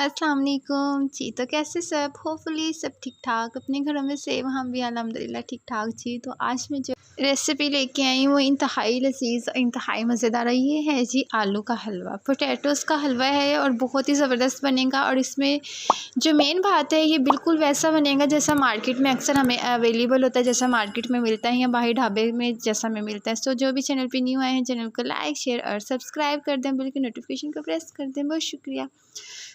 अस्सलाम वालेकुम जी। तो कैसे सब, होपफुली सब ठीक ठाक अपने घरों में सेम, हम भी अल्हम्दुलिल्लाह ठीक ठाक जी। तो आज मैं जो रेसिपी लेके आई हूँ वो इंतहाई लजीज इंतहाई मज़ेदार है। ये है जी आलू का हलवा, पोटैटोज़ का हलवा है और बहुत ही ज़बरदस्त बनेगा। और इसमें जो मेन बात है, ये बिल्कुल वैसा बनेगा जैसा मार्केट में अक्सर हमें अवेलेबल होता है, जैसा मार्केट में मिलता है या बाहर ढाबे में जैसा हमें मिलता है। सो जो भी चैनल पे न्यू आए हैं, चैनल को लाइक शेयर और सब्सक्राइब कर दें, बिल्कुल नोटिफिकेशन को प्रेस कर दें। बहुत शुक्रिया।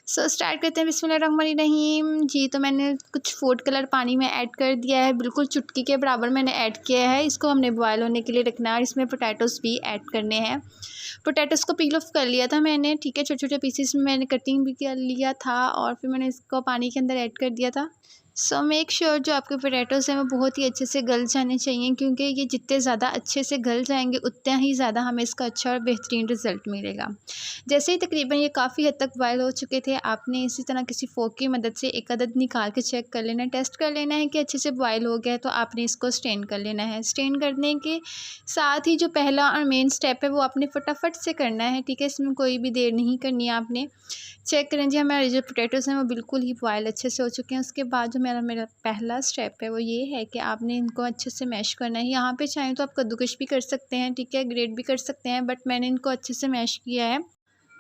सो स्टार्ट करते हैं। बिस्मिल्लाहिर्रहमानिर्रहीम जी। तो मैंने कुछ फूड कलर पानी में ऐड कर दिया है, बिल्कुल चुटकी के बराबर मैंने ऐड किया है। इसको हमने बॉयल होने के लिए रखना है और इसमें पोटैटोज़ भी ऐड करने हैं। पोटैटोज़ को पील ऑफ कर लिया था मैंने, ठीक है, छोटे छोटे पीसेस में मैंने कटिंग भी कर लिया था और फिर मैंने इसको पानी के अंदर ऐड कर दिया था। सो मेक श्योर जो आपके पोटैटोज़ हैं वो बहुत ही अच्छे से गल जाने चाहिए, क्योंकि ये जितने ज़्यादा अच्छे से गल जाएंगे उतना ही ज़्यादा हमें इसका अच्छा और बेहतरीन रिज़ल्ट मिलेगा। जैसे ही तकरीबन ये काफ़ी हद तक बॉयल हो चुके थे, आपने इसी तरह किसी फ़ोर्क की मदद से एक अदद निकाल के चेक कर लेना है, टेस्ट कर लेना है कि अच्छे से बॉयल हो गया है। तो आपने इसको स्ट्रेन कर लेना है। स्ट्रेन करने के साथ ही जो पहला और मेन स्टेप है वो आपने फटाफट से करना है, ठीक है, इसमें कोई भी देर नहीं करनी है आपने। चेक करें जी, हमारे जो पोटैटोज़ हैं वो बिल्कुल ही बॉयल अच्छे से हो चुके हैं। उसके बाद जो मेरा पहला स्टेप है वो ये है कि आपने इनको अच्छे से मैश करना है। यहाँ पे चाहें तो आप कद्दूकश भी कर सकते हैं, ठीक है, ग्रेट भी कर सकते हैं, बट मैंने इनको अच्छे से मैश किया है।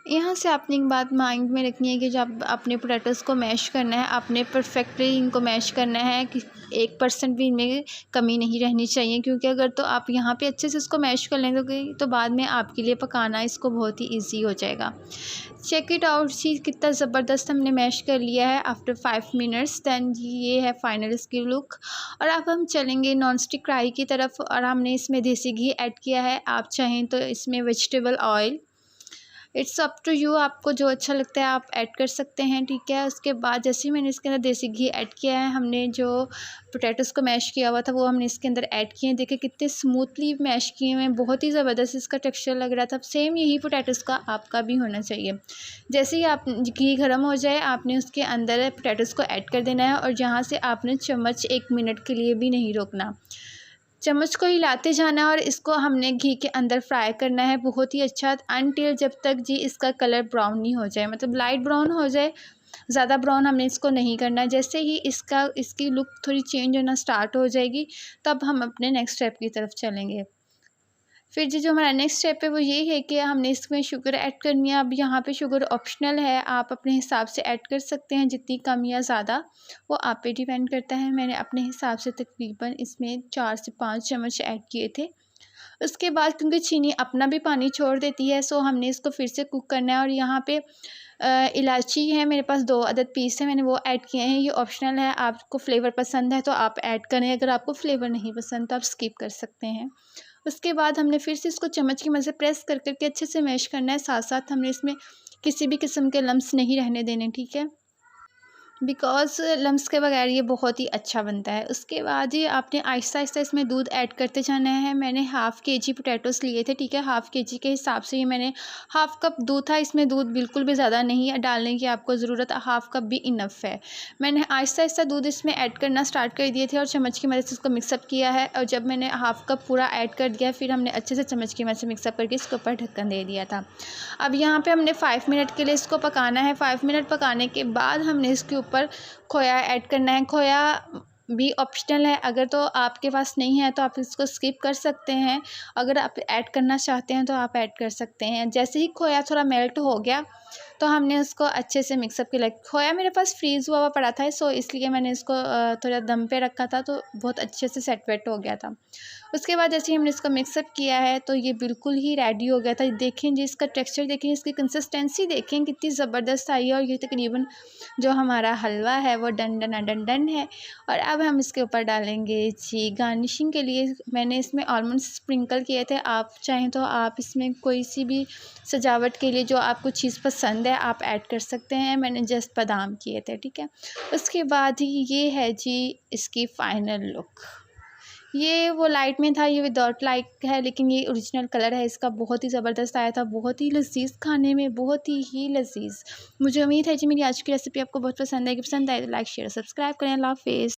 यहाँ से आपने एक बात माइंड में रखनी है कि जब अपने पोटैटोज़ को मैश करना है, आपने परफेक्टली इनको मैश करना है कि 1% भी इनमें कमी नहीं रहनी चाहिए, क्योंकि अगर तो आप यहाँ पे अच्छे से इसको मैश कर लेंगे तो बाद में आपके लिए पकाना इसको बहुत ही ईजी हो जाएगा। चेक इट आउट जी, कितना ज़बरदस्त हमने मैश कर लिया है आफ्टर 5 मिनट्स। दैन ये है फाइनल इसकी लुक। और अब हम चलेंगे नॉन स्टिक कढ़ाई की तरफ और हमने इसमें देसी घी ऐड किया है। आप चाहें तो इसमें vegetable oil, it's up to you, आपको जो अच्छा लगता है आप ऐड कर सकते हैं, ठीक है। उसके बाद जैसे ही मैंने इसके अंदर देसी घी ऐड किया है, हमने जो पोटैटोज़ को मैश किया हुआ था वो हमने इसके अंदर ऐड किए हैं। देखिए कितने स्मूथली मैश किए हुए हैं, बहुत ही ज़बरदस्त इसका टेक्सचर लग रहा था। सेम यही पोटैटोज़ का आपका भी होना चाहिए। जैसे ही आप घी गर्म हो जाए, आपने उसके अंदर पोटैटोज़ को ऐड कर देना है और जहाँ से आपने चम्मच 1 मिनट के लिए भी नहीं रोकना। चम्मच को हिलाते जाना है और इसको हमने घी के अंदर फ्राई करना है बहुत ही अच्छा, अनटिल जब तक जी इसका कलर ब्राउन नहीं हो जाए, मतलब लाइट ब्राउन हो जाए, ज़्यादा ब्राउन हमने इसको नहीं करना है। जैसे ही इसकी लुक थोड़ी चेंज होना स्टार्ट हो जाएगी, तब हम अपने नेक्स्ट स्टेप की तरफ चलेंगे। फिर जी जो हमारा नेक्स्ट स्टेप है वो ये है कि हमने इसमें शुगर ऐड करनी है। अब यहाँ पे शुगर ऑप्शनल है, आप अपने हिसाब से ऐड कर सकते हैं, जितनी कम या ज़्यादा वो आप पे डिपेंड करता है। मैंने अपने हिसाब से तकरीबन इसमें 4 से 5 चम्मच ऐड किए थे। उसके बाद क्योंकि चीनी अपना भी पानी छोड़ देती है, सो हमने इसको फिर से कुक करना है। और यहाँ पे इलायची है मेरे पास 2 अदद पीस है, मैंने वो ऐड किए हैं। ये ऑप्शनल है, आपको फ्लेवर पसंद है तो आप ऐड करें, अगर आपको फ्लेवर नहीं पसंद तो आप स्किप कर सकते हैं। उसके बाद हमने फिर से इसको चम्मच की मदद से प्रेस कर कर के अच्छे से मैश करना है। साथ साथ हमने इसमें किसी भी किस्म के लम्स नहीं रहने देने, ठीक है, बिकॉज़ लम्स के बगैर ये बहुत ही अच्छा बनता है। उसके बाद ही आपने आहिस्ता-आहिस्ता इसमें दूध ऐड करते जाना है। मैंने हाफ़ केजी पोटैटोज़ लिए थे, ठीक है, हाफ़ केजी के हिसाब से ही मैंने हाफ़ कप दूध था। इसमें दूध बिल्कुल भी ज़्यादा नहीं है डालने की आपको ज़रूरत, हाफ़ कप भी इनफ़ है। मैंने आहिस्ता-आहिस्ता दूध इसमें ऐड करना स्टार्ट कर दिए थे और चम्मच की मदद से इसको मिक्सअप किया है। और जब मैंने हाफ़ कप पूरा ऐड कर दिया, फिर हमने अच्छे से चम्मच की मदद से मिक्सअप करके इसके ऊपर ढक्कन दे दिया था। अब यहाँ पे हमने 5 मिनट के लिए इसको पकाना है। 5 मिनट पकाने के बाद हमने इसके ऊपर खोया ऐड करना है। खोया भी ऑप्शनल है, अगर तो आपके पास नहीं है तो आप इसको स्किप कर सकते हैं, अगर आप ऐड करना चाहते हैं तो आप ऐड कर सकते हैं। जैसे ही खोया थोड़ा मेल्ट हो गया तो हमने उसको अच्छे से मिक्सअप किया। खोया मेरे पास फ्रीज़ हुआ पड़ा था, सो इसलिए मैंने इसको थोड़ा दम पे रखा था, तो बहुत अच्छे से सेट वेट हो गया था। उसके बाद जैसे ही हमने इसको मिक्सअप किया है तो ये बिल्कुल ही रेडी हो गया था। देखें जी इसका टेक्सचर देखें, इसकी कंसिस्टेंसी देखें कितनी ज़बरदस्त आई है। और ये तकरीबन जो हमारा हलवा है वो डन डन डन डन है। और अब हम इसके ऊपर डालेंगे जी गार्निशिंग के लिए मैंने इसमें आलमंड स्प्रिंकल किए थे। आप चाहें तो आप इसमें कोई सी भी सजावट के लिए जो आपको चीज़ पसंद है आप ऐड कर सकते हैं। मैंने जस्ट बादाम किए थे, ठीक है। उसके बाद ही ये है जी इसकी फ़ाइनल लुक। ये वो लाइट में था, ये विदाउट लाइट है, लेकिन ये ओरिजिनल कलर है इसका, बहुत ही ज़बरदस्त आया था, बहुत ही लज़ीज़ खाने में, बहुत ही लज़ीज़। मुझे उम्मीद है जी मेरी आज की रेसिपी आपको बहुत पसंद आएगी। पसंद आए तो लाइक शेयर सब्सक्राइब करें। अल्लाह हाफ़िज़।